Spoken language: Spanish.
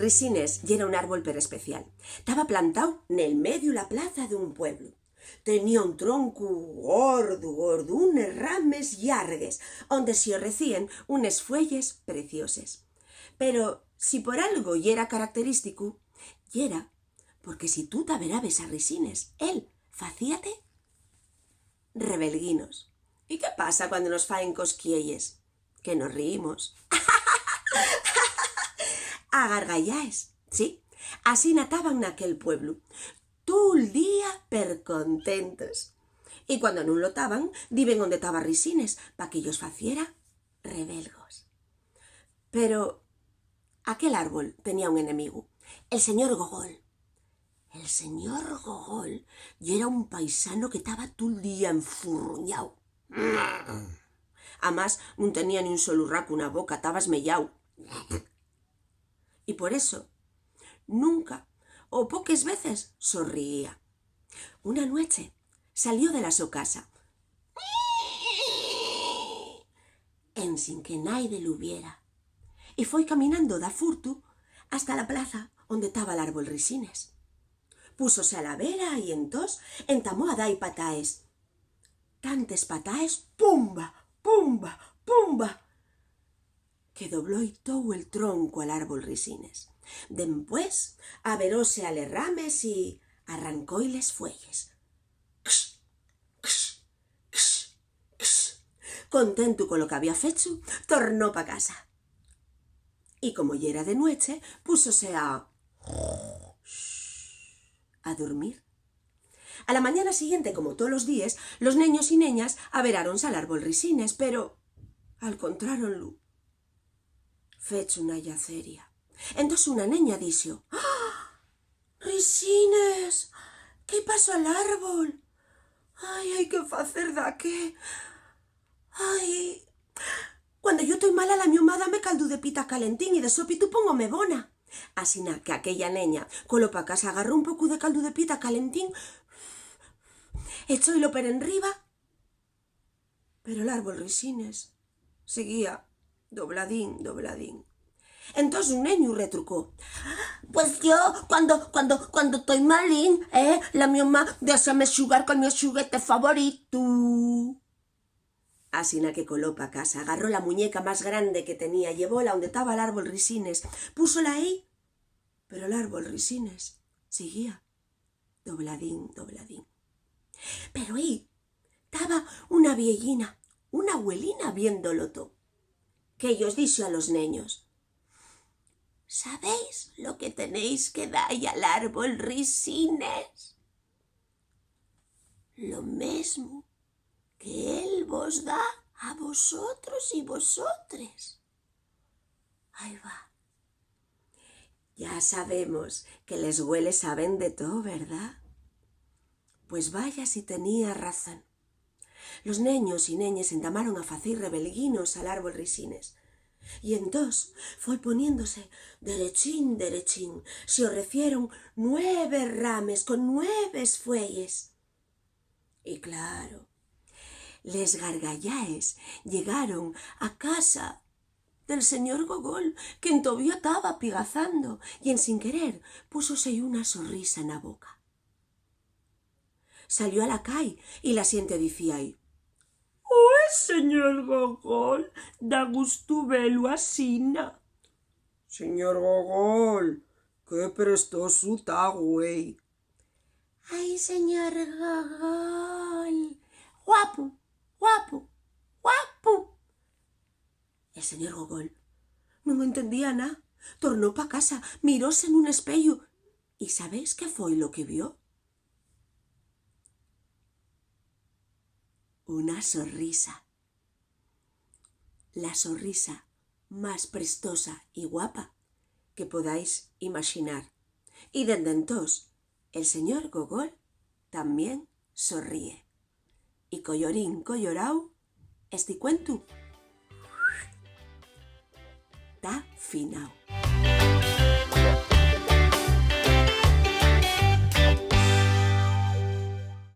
Risines yera un árbol per especial. Taba plantau nel medio la plaza d'un pueblo. Tenía un tronco gordo, unes rames llargues, onde se recíen unes fuelles precioses. Pero si por algo yera característico, yera porque si tú t'averabes a Risines, él facíate rebelguinos. ¿Y qué pasa cuando nos faen cosquielles? Que nos reímos. A gargallaes, sí. Así nataban naquel pueblo. Tol día per contentos. Y cuando non lo taban, diben onde taba Risines, pa que ellos faciera rebelgos. Pero aquel árbol tenía un enemigo, el señor Gogol. El señor Gogol yera un paisano que taba tol día enfurruñau. Amás, non tenía ni un solo raco na boca, taba esmellau. Y por eso, nunca o poques veces sonreía. Una noche salió de la su casa, en sin que naide lo viera, y foi caminando da furtu hasta la plaza onde taba l'árbol Risines. Púsose a la vera y entós entamó a dai pataes. Tantes pataes, pumba, pumba, pumba, que dobló y tou el tronco al árbol Risines. Dempués averóse a les rames y arrancó y les fuelles. Ksh, ksh, ksh, ksh. Contento con lo que había fecho, tornó pa casa. Y como ya era de noche, púsose a dormir. A la mañana siguiente, como todos los días, los neños y neñas averáronse al árbol Risines, pero al contraronlo fecho una yaceria. Entonces una neña dixo: «¡Ah! Risines, ¿qué pasó al árbol? Ay, hai que facer daqué. Ay, cuando yo estoy mala la mi mamá dame caldo de pita calentín y de sopitu póngome bona». Asina que aquella neña colo pa casa agarró un poco de caldo de pita calentín, echóilo per enriba, pero el árbol Risines seguía dobladín, dobladín. Entonces un neño retrucó: «Pues yo, cuando estoy malín, la mi mamá déxame xugar con mi xuguete favorito». Asina que coló pa casa, agarró la muñeca más grande que tenía, llevóla donde estaba el árbol Risines, púsola ahí, pero el árbol Risines seguía dobladín, dobladín. Pero ahí estaba una viellina, una abuelina viéndolo todo, que ellos dixo a los neños: «¿Sabéis lo que tenéis que dar al árbol Risines? Lo mismo que él vos da a vosotros y vosotres». Ahí va. Ya sabemos que les huele saben de todo, ¿verdad? Pues vaya si tenía razón. Los neños y neñas entamaron a facer rebelguinos al árbol Risines. Y entós foi poniéndose derechín, derechín. Se ofrecieron 9 rames con 9 fuelles. Y claro, les gargallaes llegaron a casa del señor Gogol, que todavía estaba pigazando, y en sin querer púsose una sonrisa en la boca. Salió a la calle y la siente dicía ahí: «Señor Gogol, da gusto velo asina». «Señor Gogol, qué prestoso está, güey». «Ay, señor Gogol, guapo, guapo, guapo». El señor Gogol non entendía nada. Tornó pa casa, miróse en un espejo. ¿Y sabéis qué fue lo que vio? Una sonrisa. La sonrisa más prestosa y guapa que podáis imaginar. Y desde entonces, el señor Gogol también sonríe. Y collorín collorao, este cuento ta finao.